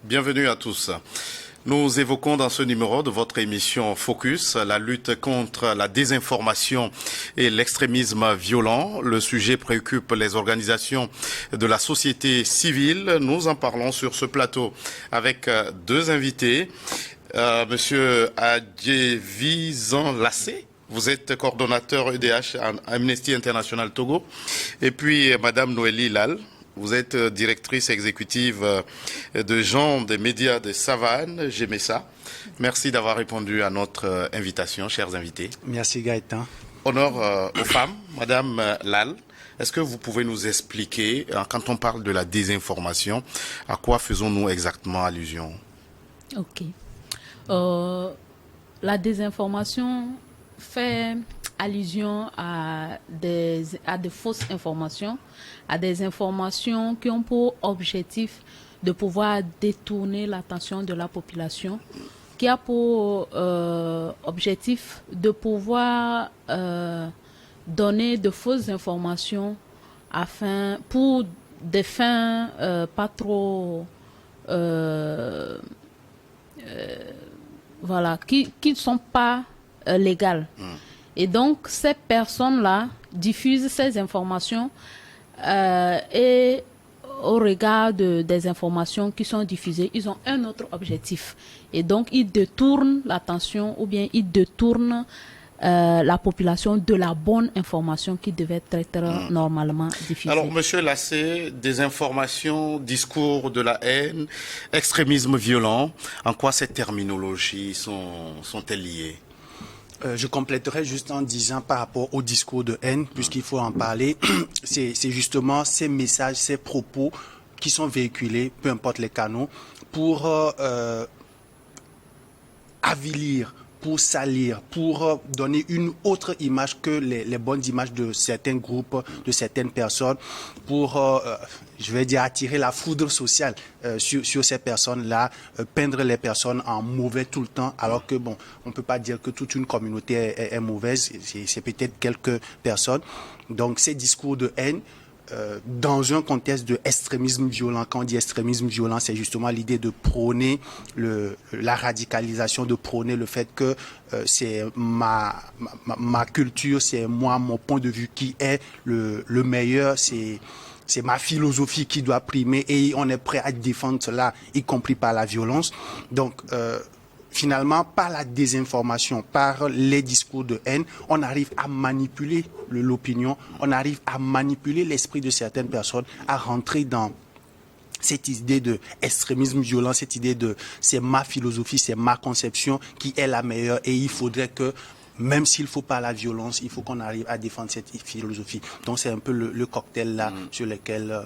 Bienvenue à tous. Nous évoquons dans ce numéro de votre émission Focus la lutte contre la désinformation et l'extrémisme violent. Le sujet préoccupe les organisations de la société civile. Nous en parlons sur ce plateau avec deux invités. Monsieur Adjevizan Lassé, vous êtes coordonnateur EDH à Amnesty International Togo. Et puis Madame Noélie Lal, vous êtes directrice exécutive de Gens des médias de Savane, GEMESA. Merci d'avoir répondu à notre invitation, chers invités. Merci Gaëtan. Honneur aux femmes. Madame Lal, est-ce que vous pouvez nous expliquer, quand on parle de la désinformation, à quoi faisons-nous exactement allusion? Ok. La désinformation fait allusion à des fausses informations, à des informations qui ont pour objectif de pouvoir détourner l'attention de la population, qui a pour objectif de pouvoir donner de fausses informations pour des fins pas trop qui ne sont pas légales. Et donc, ces personnes-là diffusent ces informations et au regard des informations qui sont diffusées, ils ont un autre objectif. Et donc, ils détournent l'attention ou bien ils détournent la population de la bonne information qui devait être normalement diffusée. Alors, Monsieur Lassé, désinformation, discours de la haine, extrémisme violent, en quoi ces terminologies sont-elles liées? Je compléterai juste en disant par rapport au discours de haine, puisqu'il faut en parler, c'est justement ces messages, ces propos qui sont véhiculés, peu importe les canaux, pour avilir, pour salir, pour donner une autre image que les bonnes images de certains groupes, de certaines personnes, pour, je vais dire, attirer la foudre sociale sur ces personnes-là, peindre les personnes en mauvais tout le temps, alors que, bon, on ne peut pas dire que toute une communauté est mauvaise, c'est peut-être quelques personnes. Donc, ces discours de haine, dans un contexte de extrémisme violent, quand on dit extrémisme violent, c'est justement l'idée de prôner la radicalisation, de prôner le fait que c'est ma culture, c'est moi, mon point de vue qui est le meilleur, c'est ma philosophie qui doit primer et on est prêt à défendre cela, y compris par la violence. Donc, finalement, par la désinformation, par les discours de haine, on arrive à manipuler l'opinion, on arrive à manipuler l'esprit de certaines personnes, à rentrer dans cette idée de extrémisme violent, cette idée de c'est ma philosophie, c'est ma conception qui est la meilleure et il faudrait que même s'il ne faut pas la violence, il faut qu'on arrive à défendre cette philosophie. Donc c'est un peu le cocktail là sur lequel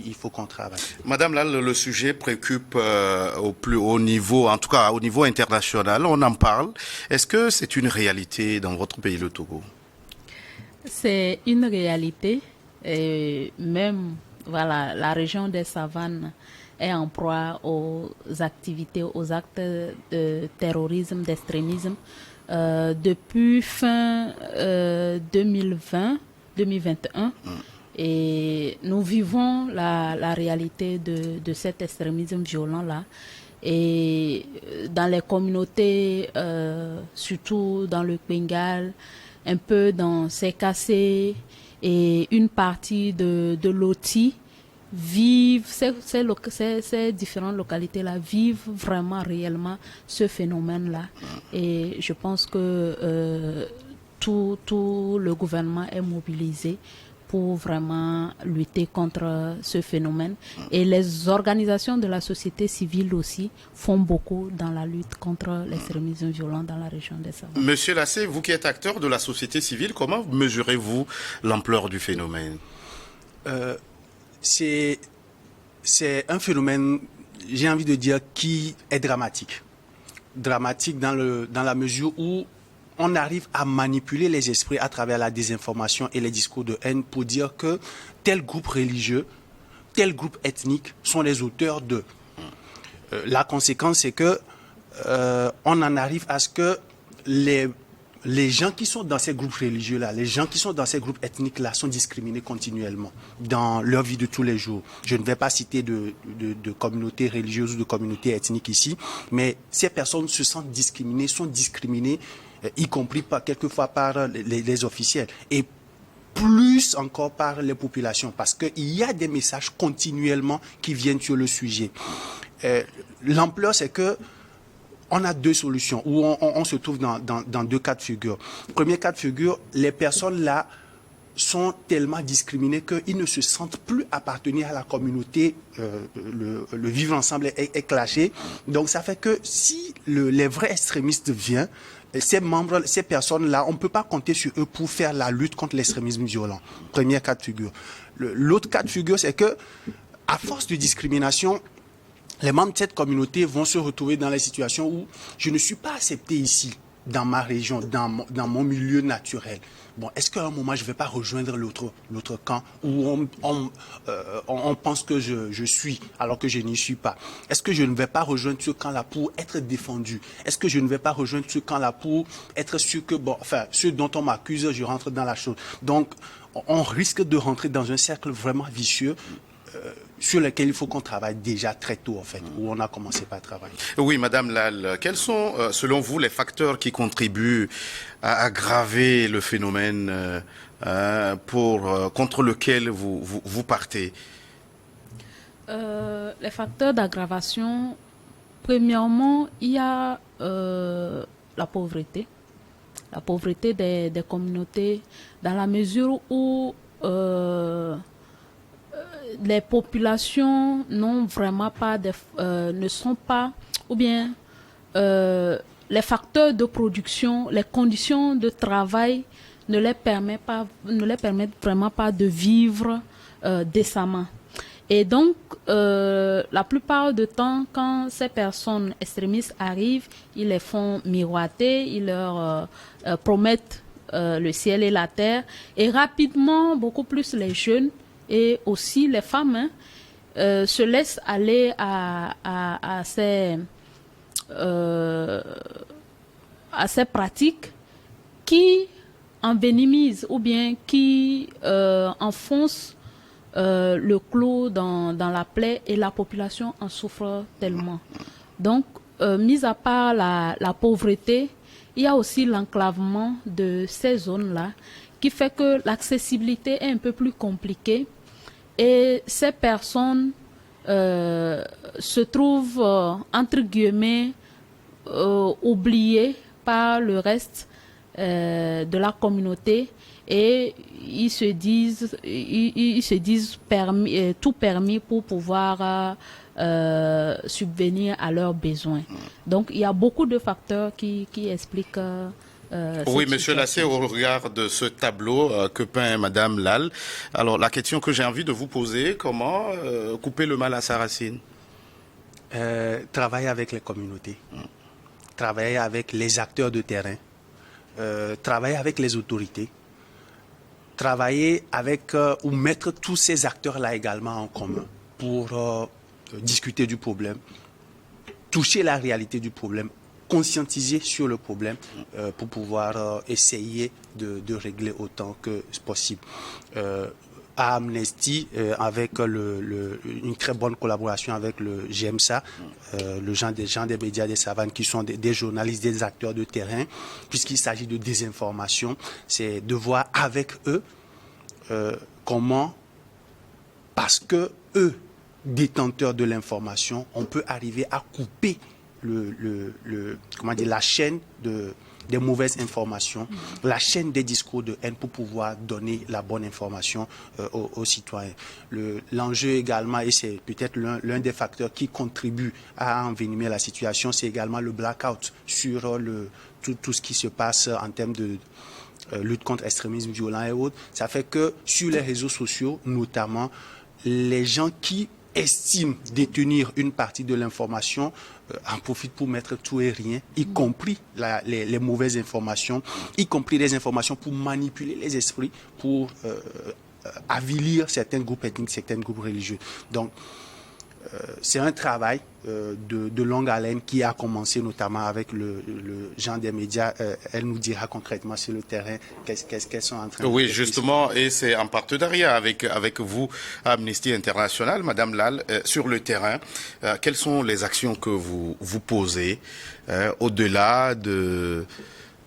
il faut qu'on travaille. Madame, là, le sujet préoccupe au plus haut niveau, en tout cas au niveau international, on en parle. Est-ce que c'est une réalité dans votre pays, le Togo? C'est une réalité. Et même, voilà, la région des Savanes est en proie aux activités, aux actes de terrorisme, d'extrémisme. Depuis fin 2020-2021 et nous vivons la réalité de cet extrémisme violent-là et dans les communautés, surtout dans le Bengal, un peu dans Sekase et une partie de Loti, vivent, ces différentes localités-là vivent vraiment réellement ce phénomène-là. Et je pense que tout le gouvernement est mobilisé pour vraiment lutter contre ce phénomène. Et les organisations de la société civile aussi font beaucoup dans la lutte contre l'extrémisme violent dans la région des Savanes. Monsieur Lassé, vous qui êtes acteur de la société civile, comment mesurez-vous l'ampleur du phénomène? C'est un phénomène, j'ai envie de dire, qui est dramatique. Dramatique dans la mesure où on arrive à manipuler les esprits à travers la désinformation et les discours de haine pour dire que tel groupe religieux, tel groupe ethnique sont les auteurs de. La conséquence, c'est que on en arrive à ce que les les gens qui sont dans ces groupes religieux-là, les gens qui sont dans ces groupes ethniques-là sont discriminés continuellement dans leur vie de tous les jours. Je ne vais pas citer de communautés religieuses ou de communautés ethniques ici, mais ces personnes se sentent discriminées, sont discriminées, y compris quelquefois par les officiels. Et plus encore par les populations, parce qu'il y a des messages continuellement qui viennent sur le sujet. L'ampleur, c'est que on a deux solutions, où on se trouve dans deux cas de figure. Premier cas de figure, les personnes là sont tellement discriminés qu'ils ne se sentent plus appartenir à la communauté. Le vivre ensemble est clashé. Donc ça fait que si les vrais extrémistes viennent, ces personnes-là, on ne peut pas compter sur eux pour faire la lutte contre l'extrémisme violent. Premier cas de figure. L'autre cas de figure, c'est que, à force de discrimination, les membres de cette communauté vont se retrouver dans les situations où je ne suis pas accepté ici, dans ma région, dans mon milieu naturel. Bon, est-ce qu'à un moment, je ne vais pas rejoindre l'autre camp où on pense que je suis, alors que je n'y suis pas? Est-ce que je ne vais pas rejoindre ce camp-là pour être défendu? Est-ce que je ne vais pas rejoindre ce camp-là pour être sûr que, ce dont on m'accuse, je rentre dans la chose? Donc, on risque de rentrer dans un cercle vraiment vicieux sur lequel il faut qu'on travaille déjà très tôt, en fait, où on a commencé par travailler. Oui, Madame Lal, quels sont, selon vous, les facteurs qui contribuent à aggraver le phénomène contre lequel vous partez? Les facteurs d'aggravation, premièrement, il y a la pauvreté des communautés, dans la mesure où les populations n'ont vraiment pas ne sont pas, ou bien les facteurs de production, les conditions de travail ne les permettent vraiment pas de vivre décemment. Et donc, la plupart du temps, quand ces personnes extrémistes arrivent, ils les font miroiter, ils leur promettent le ciel et la terre, et rapidement, beaucoup plus les jeunes et aussi les femmes se laissent aller à ces pratiques qui envenimisent ou bien qui enfoncent le clou dans la plaie, et la population en souffre tellement. Donc, mis à part la pauvreté, il y a aussi l'enclavement de ces zones-là qui fait que l'accessibilité est un peu plus compliquée. Et ces personnes se trouvent, entre guillemets, oubliées par le reste de la communauté, et ils se disent tout permis pour pouvoir subvenir à leurs besoins. Donc il y a beaucoup de facteurs qui expliquent oui, Monsieur Lassé, au regard de ce tableau que peint Madame Lal, alors la question que j'ai envie de vous poser, comment couper le mal à sa racine? Travailler avec les communautés, travailler avec les acteurs de terrain, travailler avec les autorités, travailler avec ou mettre tous ces acteurs-là également en commun pour discuter du problème, toucher la réalité du problème, conscientiser sur le problème pour pouvoir essayer de régler autant que possible. À Amnesty, avec une très bonne collaboration avec le GMSA, les gens des médias des savanes qui sont des journalistes, des acteurs de terrain, puisqu'il s'agit de désinformation, c'est de voir avec eux comment, parce que eux, détenteurs de l'information, on peut arriver à couper la chaîne des mauvaises informations, la chaîne des discours de haine pour pouvoir donner la bonne information aux citoyens. L'enjeu également, et c'est peut-être l'un des facteurs qui contribue à envenimer la situation, c'est également le blackout sur tout ce qui se passe en termes de lutte contre l'extrémisme violent et autres. Ça fait que sur les réseaux sociaux, notamment, les gens qui estiment détenir une partie de l'information en profitent pour mettre tout et rien, y compris les mauvaises informations, y compris les informations pour manipuler les esprits, pour avilir certains groupes ethniques, certains groupes religieux. Donc, c'est un travail de longue haleine qui a commencé notamment avec le gens des médias. Elle nous dira concrètement sur le terrain qu'est-ce qu'elles sont en train de faire. Oui, justement, et c'est en partenariat avec vous, Amnesty International, Madame Lal, sur le terrain. Quelles sont les actions que vous posez au-delà de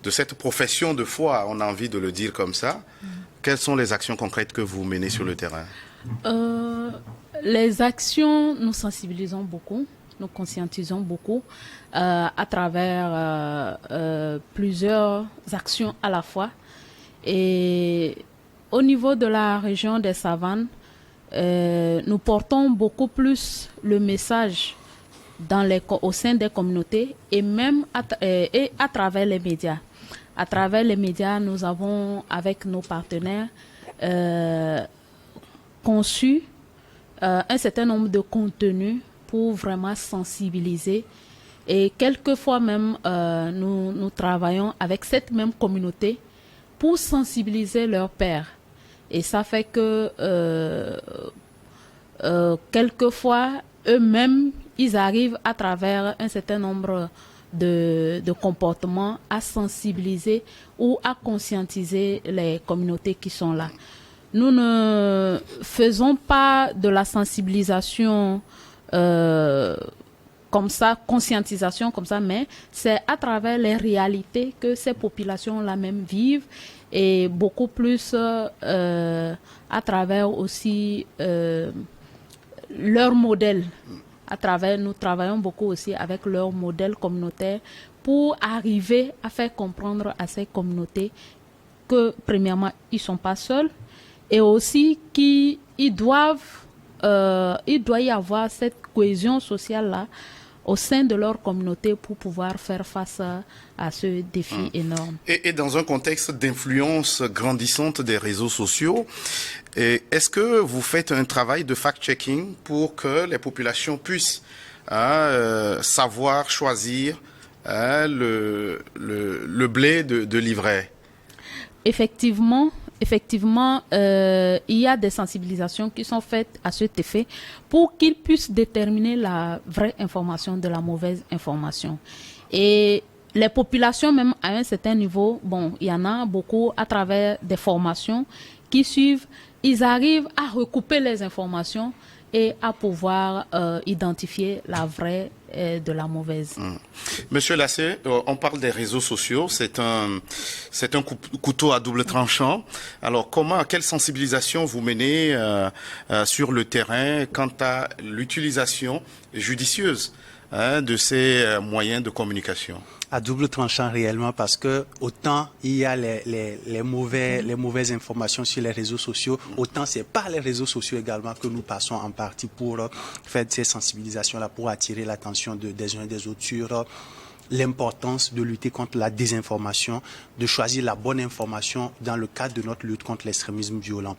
cette profession de foi, on a envie de le dire comme ça? Quelles sont les actions concrètes que vous menez sur le terrain? Les actions, nous sensibilisons beaucoup, nous conscientisons beaucoup à travers plusieurs actions à la fois. Et au niveau de la région des Savanes, nous portons beaucoup plus le message au sein des communautés et même à travers les médias. À travers les médias, nous avons, avec nos partenaires, conçu un certain nombre de contenus pour vraiment sensibiliser. Et quelquefois même, nous travaillons avec cette même communauté pour sensibiliser leurs pairs. Et ça fait que quelquefois, eux-mêmes, ils arrivent à travers un certain nombre de comportements à sensibiliser ou à conscientiser les communautés qui sont là. Nous ne faisons pas de la sensibilisation comme ça, conscientisation comme ça, mais c'est à travers les réalités que ces populations-là même vivent et beaucoup plus à travers aussi leur modèle. Nous travaillons beaucoup aussi avec leur modèle communautaire pour arriver à faire comprendre à ces communautés que, premièrement, ils ne sont pas seuls et aussi qu'il doit y avoir cette cohésion sociale-là au sein de leur communauté pour pouvoir faire face à ce défi énorme. Et dans un contexte d'influence grandissante des réseaux sociaux, est-ce que vous faites un travail de fact-checking pour que les populations puissent savoir choisir le blé de l'ivraie? Effectivement, il y a des sensibilisations qui sont faites à cet effet pour qu'ils puissent déterminer la vraie information de la mauvaise information. Et les populations, même à un certain niveau, il y en a beaucoup à travers des formations qui suivent, ils arrivent à recouper les informations et à pouvoir identifier la vraie de la mauvaise. Monsieur Lassé, on parle des réseaux sociaux, c'est un couteau à double tranchant. Alors quelle sensibilisation vous menez sur le terrain quant à l'utilisation judicieuse de ces moyens de communication? À double tranchant réellement, parce que autant il y a les mauvaises informations sur les réseaux sociaux, autant c'est par les réseaux sociaux également que nous passons en partie pour faire ces sensibilisations-là, pour attirer l'attention des uns et des autres sur l'importance de lutter contre la désinformation, de choisir la bonne information dans le cadre de notre lutte contre l'extrémisme violent.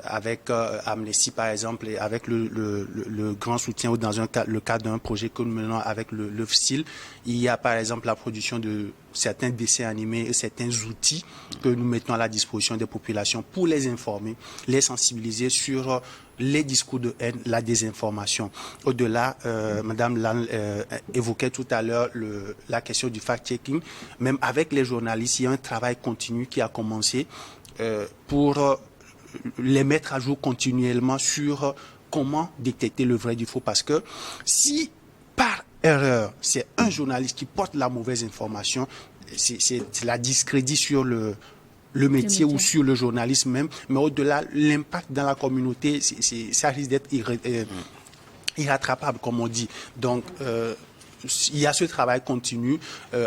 Avec Amnesty, par exemple, et avec le grand soutien ou dans le cadre d'un projet que nous menons avec le FSIL, il y a par exemple la production de certains dessins animés et certains outils que nous mettons à la disposition des populations pour les informer, les sensibiliser sur les discours de haine, la désinformation. Au-delà, Madame Lan évoquait tout à l'heure la question du fact-checking. Même avec les journalistes, il y a un travail continu qui a commencé pour les mettre à jour continuellement sur comment détecter le vrai du faux. Parce que si par erreur, c'est un journaliste qui porte la mauvaise information, c'est la discrédit sur le métier ou sur le journalisme même, mais au-delà, l'impact dans la communauté, ça risque d'être irrattrapable, comme on dit. Donc, il y a ce travail continu.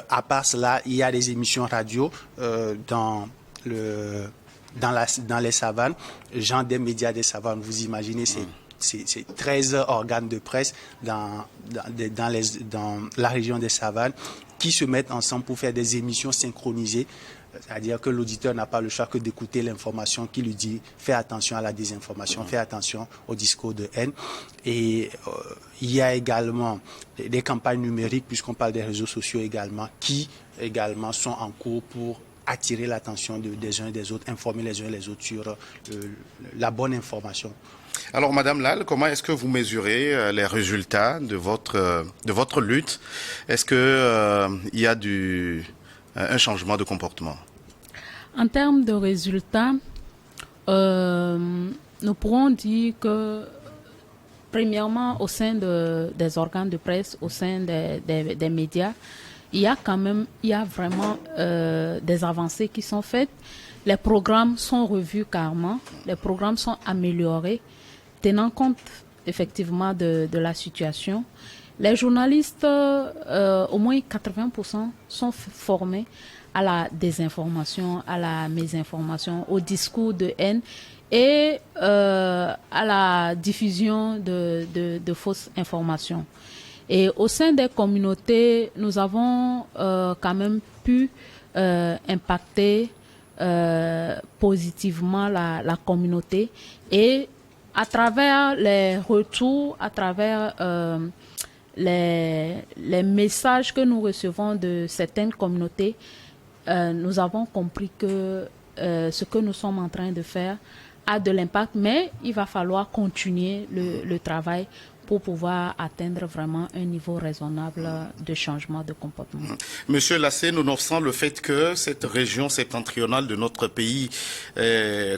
À part cela, il y a des émissions radio dans les savanes, gens des médias des savanes, vous imaginez, c'est 13 organes de presse dans la région des savanes qui se mettent ensemble pour faire des émissions synchronisées. C'est-à-dire que l'auditeur n'a pas le choix que d'écouter l'information qui lui dit « fais attention à la désinformation, fais attention au discours de haine ». Et il y a également des campagnes numériques, puisqu'on parle des réseaux sociaux également, qui également sont en cours pour attirer l'attention des uns et des autres, informer les uns et les autres sur la bonne information. Alors, Madame Lal, comment est-ce que vous mesurez les résultats de votre lutte? Est-ce que il y a un changement de comportement? En termes de résultats, nous pourrons dire que, premièrement, au sein des organes de presse, au sein des médias, il y a vraiment des avancées qui sont faites. Les programmes sont revus carrément, les programmes sont améliorés, tenant compte effectivement de la situation. Les journalistes, au moins 80%, sont formés à la désinformation, à la mésinformation, au discours de haine et à la diffusion de fausses informations. Et au sein des communautés, nous avons quand même pu impacter positivement la communauté, et à travers les retours, à travers les messages que nous recevons de certaines communautés, nous avons compris que ce que nous sommes en train de faire a de l'impact, mais il va falloir continuer le travail pour pouvoir atteindre vraiment un niveau raisonnable de changement de comportement. Monsieur Lassé, nonobstant le fait que cette région septentrionale de notre pays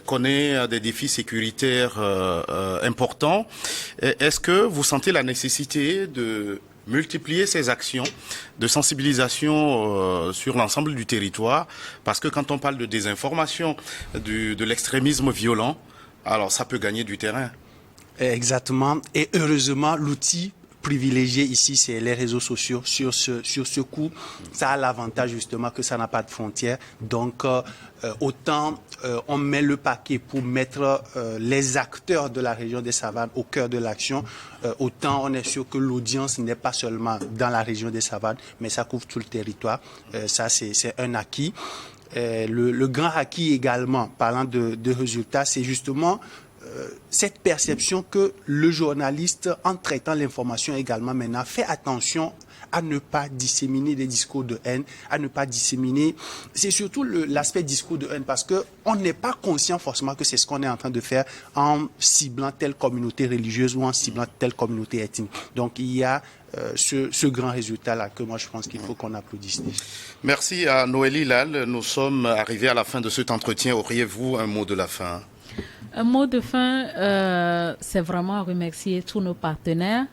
connaît des défis sécuritaires importants, est-ce que vous sentez la nécessité de multiplier ces actions de sensibilisation sur l'ensemble du territoire? Parce que quand on parle de désinformation, de l'extrémisme violent, alors ça peut gagner du terrain. Exactement. Et heureusement, l'outil privilégié ici, c'est les réseaux sociaux. Sur ce coup, ça a l'avantage justement que ça n'a pas de frontières. Donc, autant on met le paquet pour mettre les acteurs de la région des Savanes au cœur de l'action, autant on est sûr que l'audience n'est pas seulement dans la région des Savanes, mais ça couvre tout le territoire. Ça, c'est un acquis. Le grand acquis également, parlant de résultats, c'est justement cette perception que le journaliste, en traitant l'information également maintenant, fait attention à ne pas disséminer des discours de haine, à ne pas disséminer. C'est surtout l'aspect discours de haine, parce qu'on n'est pas conscient forcément que c'est ce qu'on est en train de faire en ciblant telle communauté religieuse ou en ciblant telle communauté ethnique. Donc il y a ce grand résultat-là que moi je pense qu'il faut qu'on applaudisse. Merci à Noélie Lal. Nous sommes arrivés à la fin de cet entretien. Auriez-vous un mot de la fin? Un mot de fin, c'est vraiment remercier tous nos partenaires,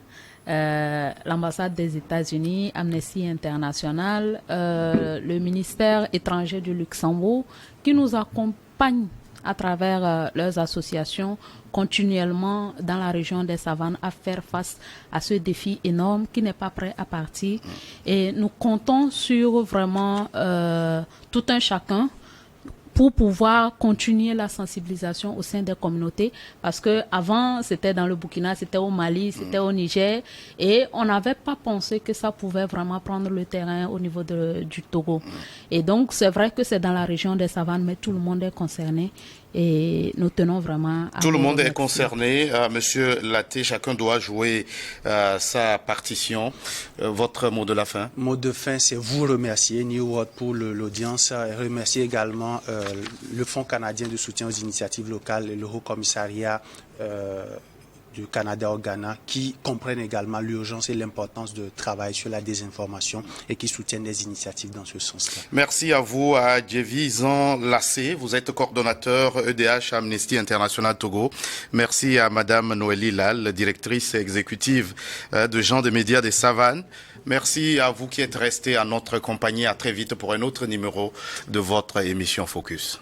l'ambassade des États-Unis, Amnesty International, le ministère étranger du Luxembourg, qui nous accompagnent à travers leurs associations continuellement dans la région des Savanes à faire face à ce défi énorme qui n'est pas prêt à partir. Et nous comptons sur vraiment tout un chacun pour pouvoir continuer la sensibilisation au sein des communautés, parce que avant c'était dans le Burkina, c'était au Mali, c'était au Niger, et on n'avait pas pensé que ça pouvait vraiment prendre le terrain au niveau du Togo. Et donc c'est vrai que c'est dans la région des Savanes, mais tout le monde est concerné. Et nous tenons vraiment à... Tout le monde est concerné. Monsieur Laté, chacun doit jouer sa partition. Votre mot de la fin? Mot de fin, c'est vous remercier, New World, pour l'audience. Et remercier également le Fonds canadien de soutien aux initiatives locales et le Haut Commissariat du Canada au Ghana, qui comprennent également l'urgence et l'importance de travail sur la désinformation et qui soutiennent des initiatives dans ce sens-là. Merci à vous, à Djevizan Lassé. Vous êtes coordonnateur EDH Amnesty International Togo. Merci à Madame Noélie Lal, directrice exécutive de Gens des médias des Savanes. Merci à vous qui êtes restés à notre compagnie. À très vite pour un autre numéro de votre émission Focus.